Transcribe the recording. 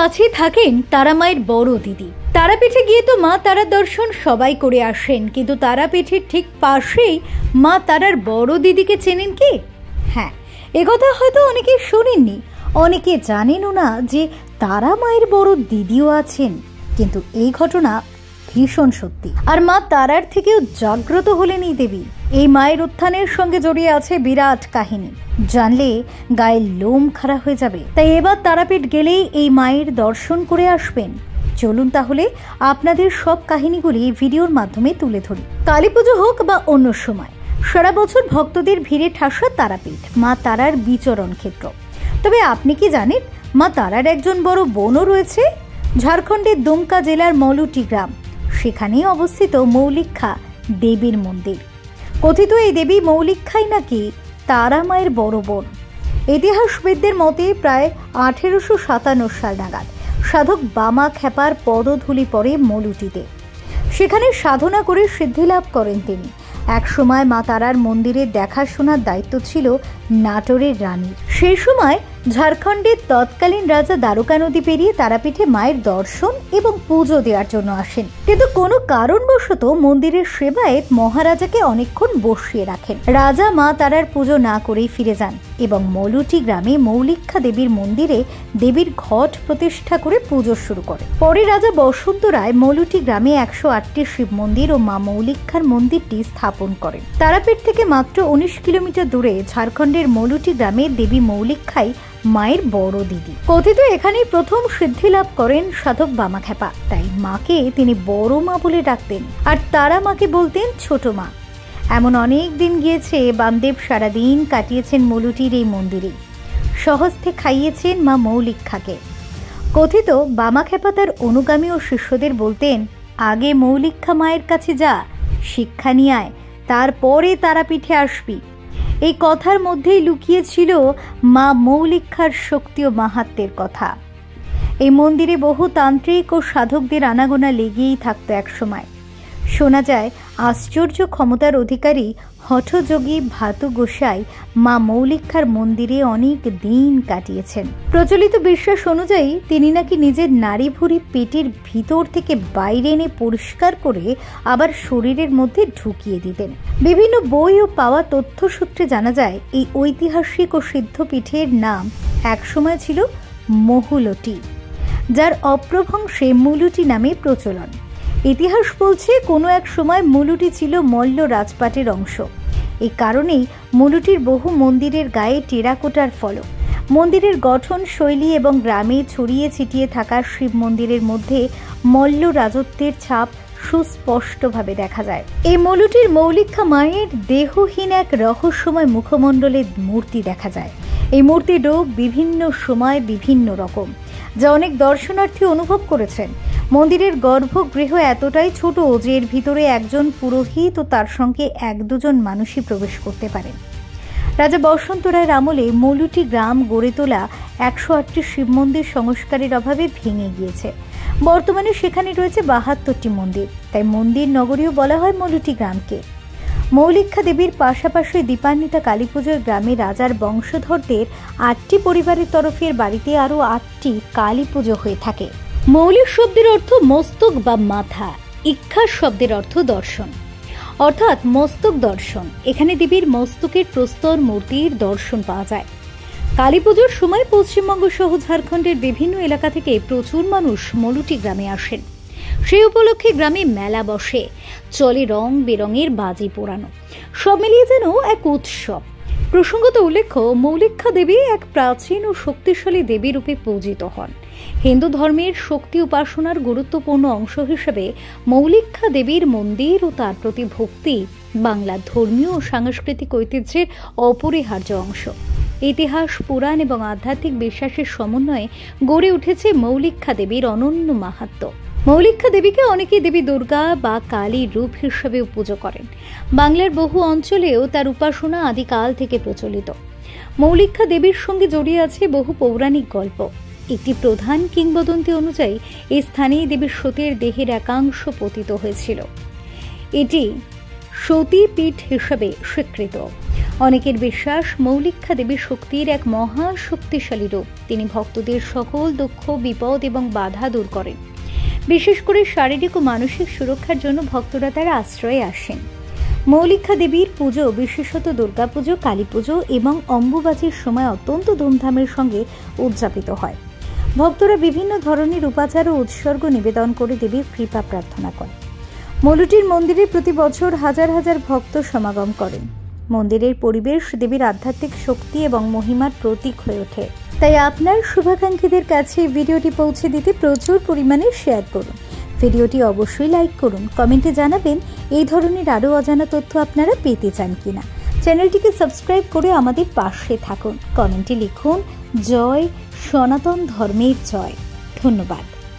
কাছে থাকেন তারা মায়ের বড় দিদি। তারাপীঠে গিয়ে তো মা তারার দর্শন সবাই করে আসেন, কিন্তু তারাপীঠের ঠিক পাশেই মা তারার বড় দিদিকে চেনেন কি? হ্যাঁ, একথা হয়তো অনেকে শোনেননি, অনেকে জানেনও না যে তারা মায়ের বড় দিদিও আছেন। কিন্তু এই ঘটনা ভীষণ সত্যি। আর মা তারার থেকেও জাগ্রত হলেন এই দেবী। এই মায়ের উত্থানের সঙ্গে জড়িয়ে আছে বিরাট কাহিনী, জানলে গায়ের লোম খাড়া হয়ে যাবে। তাই এবার তারাপীঠ গেলেই এই মায়ের দর্শন করে আসবেন। চলুন তাহলে আপনাদের সব কাহিনীগুলি ভিডিওর মাধ্যমে তুলে ধরি। কালী পুজো হোক বা অন্য সময়, সারা বছর ভক্তদের ভিড়ে ঠাসা তারাপীঠ মা তারার বিচরণ ক্ষেত্র। তবে আপনি কি জানেন মা তারার একজন বড় বোনও রয়েছে? ঝাড়খণ্ডের দুমকা জেলার মলুটি গ্রাম, সেখানেই অবস্থিত মৌলিক্ষা দেবীর মন্দির। কথিত এই দেবী মৌলিক্ষাই নাকি তারা মায়ের বড় বোন। ইতিহাসবিদদের মতে প্রায় 1857 সাল নাগাদ সাধক বামা খেপার পদধূলি পড়ে মলুটিতে। সেখানে সাধনা করে সিদ্ধি লাভ করেন তিনি। এক সময় মা তারার মন্দিরের দেখাশোনার দায়িত্ব ছিল নাটোরের রানীর। সেই সময় ঝাড়খণ্ডের তৎকালীন রাজা দ্বারকা নদী পেরিয়ে তারাপীঠে মায়ের দর্শন এবং পুজো দেওয়ার জন্য আসেন। কিন্তু কোনো কারণবশত মন্দিরের সেবায়েত মহারাজাকে অনেকক্ষণ বসিয়ে রাখেন। রাজা মা তারার পুজো না করেই ফিরে যান এবং মলুটি গ্রামে মৌলিক্ষা দেবীর মন্দিরে দেবীর ঘট প্রতিষ্ঠা করে পুজো শুরু করে। পরে রাজা বসন্ত রায় মলুটি গ্রামে 108টি শিব মন্দির ও মা মৌলিক্ষার মন্দিরটি স্থাপন করেন। তারাপীঠ থেকে মাত্র 19 কিলোমিটার দূরে ঝাড়খণ্ডের মলুটি গ্রামে দেবী মৌলিক্ষাই মায়ের বড় দিদি। কথিত এখানেই প্রথম সিদ্ধি লাভ করেন সাধক বামা খেপা। তাই মাকে তিনি বড় মা বলে ডাকতেন, আর তারা মাকে বলতেন ছোট মা। এমন অনেক দিন গিয়েছে, বামদেব সারাদিন কাটিয়েছেন মলুটির এই মন্দিরে। সহস্তে খাইয়েছেন মা মৌলিক্ষাকে। কথিত বামা খেপা তার অনুগামী ও শিষ্যদের বলতেন, আগে মৌলিক্ষা মায়ের কাছে যা, শিক্ষা নিয়ে আয়, তারপরে তারাপীঠে আসবি। এই কথার মধ্যেই লুকিয়ে ছিল মা মৌলিক্ষার শক্তি ও মাহাত্ম্যের কথা। এই মন্দিরে বহু তান্ত্রিক ও সাধকদের আনাগোনা লেগেই থাকতো এক সময়। শোনা যায় আশ্চর্য ক্ষমতার অধিকারী হঠযোগী ভাতু গোসাই মা মৌলিক্ষার মন্দিরে অনেক দিন কাটিয়েছেন। প্রচলিত বিশ্বাস অনুযায়ী তিনি নাকি নিজের নারী ভুঁড়ি পেটের ভিতর থেকে বাইরে এনে পরিষ্কার করে আবার শরীরের মধ্যে ঢুকিয়ে দিতেন। বিভিন্ন বই ও পাওয়া তথ্য সূত্রে জানা যায় এই ঐতিহাসিক ও সিদ্ধপীঠের নাম একসময় ছিল মহুলটি, যার অপ্রভংশে মুলুটি নামে প্রচলন। ইতিহাস বলছে কোনো এক সময় মুলুটি ছিল মল্ল রাজপাটের অংশ। এই কারণেই মুলুটির বহু মন্দিরের গায়ে টেরাকোটার ফলক। মন্দিরের গঠন শৈলী এবং গ্রামে ছড়িয়ে ছিটিয়ে থাকা শিব মন্দিরের মধ্যে মল্ল রাজত্বের ছাপ সুস্পষ্টভাবে দেখা যায়। এই মলুটির মৌলিক্ষা মায়ের দেহহীন এক রহস্যময় মুখমণ্ডলের মূর্তি দেখা যায়। এই মূর্তির রূপ বিভিন্ন সময় বিভিন্ন রকম, যা অনেক দর্শনার্থী অনুভব করেছেন। মন্দিরের গর্ভগৃহ এতটাই ছোট যে এর ভিতরে একজন পুরোহিত ও তার সঙ্গে 1-2 মানুষই প্রবেশ করতে পারেন। রাজা বসন্ত রায়ের আমলে মলুটি গ্রাম গড়ে তোলা 108টি শিব মন্দির সংস্কারের অভাবে ভেঙে গিয়েছে। বর্তমানে সেখানে রয়েছে 72টি মন্দির। তাই মন্দির নগরীও বলা হয় মলুটি গ্রামকে। মৌলিক্ষা দেবীর পাশাপাশি দীপান্বিতা কালী পুজোর গ্রামে রাজার বংশধরদের 8টি পরিবারের তরফের বাড়িতে আরও 8টি কালী পুজো হয়ে থাকে। মৌলিক শব্দের অর্থ মস্তক বা মাথা, ইক্ষা শব্দের অর্থ দর্শন, অর্থাৎ মস্তক দর্শন। এখানে দেবীর মস্তকের প্রস্তর মূর্তির দর্শন পাওয়া যায়। কালী পুজোর সময় পশ্চিমবঙ্গ সহ ঝাড়খণ্ডের বিভিন্ন এলাকা থেকে প্রচুর মানুষ মলুটি গ্রামে আসেন। সেই উপলক্ষে গ্রামে মেলা বসে, চলে রং বেরঙের বাজি পোড়ানো, সব মিলিয়ে যেন এক উৎসব। প্রসঙ্গত উল্লেখ্য, মৌলিক্ষা দেবী এক প্রাচীন ও শক্তিশালী দেবী রূপে পূজিত হন। হিন্দু ধর্মের শক্তি উপাসনার গুরুত্বপূর্ণ অংশ হিসেবে মৌলিক্ষা দেবীর মন্দির ও তার প্রতি ভক্তি বাংলার ধর্মীয় ও সাংস্কৃতিক ঐতিহ্যের অপরিহার্য অংশ। ইতিহাস, পুরাণ এবং আধ্যাত্মিক বিশ্বাসের সমন্বয়ে গড়ে উঠেছে মৌলিক্ষা দেবীর অনন্য মাহাত্ম্য। মৌলিক্ষা দেবীকে অনেকেই দেবী দুর্গা বা কালীর রূপ হিসেবেও পুজো করেন। বাংলার বহু অঞ্চলেও তার উপাসনা আদিকাল থেকে প্রচলিত। মৌলিক্ষা দেবীর সঙ্গে জড়িয়ে আছে বহু পৌরাণিক গল্প। একটি প্রধান কিংবদন্তি অনুযায়ী এই স্থানেই দেবী সতীর দেহের একাংশ পতিত হয়েছিল। এটি সতীপীঠ হিসেবে স্বীকৃত। অনেকের বিশ্বাস মৌলিক্ষা দেবী শক্তির এক মহা শক্তিশালী রূপ। তিনি ভক্তদের সকল দুঃখ, বিপদ এবং বাধা দূর করেন। বিশেষ করে শারীরিক ও মানসিক সুরক্ষার জন্য ভক্তরা তার আশ্রয়ে আসেন। মৌলিক্ষা দেবীর পুজো বিশেষত দুর্গাপুজো, কালী পুজো এবং অম্বুবাচীর সময় অত্যন্ত ধুমধামের সঙ্গে উদযাপিত হয়। ভক্তরা বিভিন্ন ধরনের উপাচার ও উৎসর্গ নিবেদন করে দেবীর কৃপা প্রার্থনা করে। মৌলটির মন্দিরে প্রতি বছর হাজার হাজার ভক্ত সমাগম করেন। মন্দিরের পরিবেশ দেবীর আধ্যাত্মিক শক্তি এবং মহিমার প্রতীক হয়ে ওঠে। তাই আপনার শুভাকাঙ্ক্ষীদের কাছে ভিডিওটি পৌঁছে দিতে প্রচুর পরিমাণে শেয়ার করুন। ভিডিওটি অবশ্যই লাইক করুন। কমেন্টে জানাবেন এই ধরনের আরও অজানা তথ্য আপনারা পেতে চান কিনা। চ্যানেলটিকে সাবস্ক্রাইব করে আমাদের পাশে থাকুন। কমেন্টে লিখুন জয় সনাতন ধর্মের জয়। ধন্যবাদ।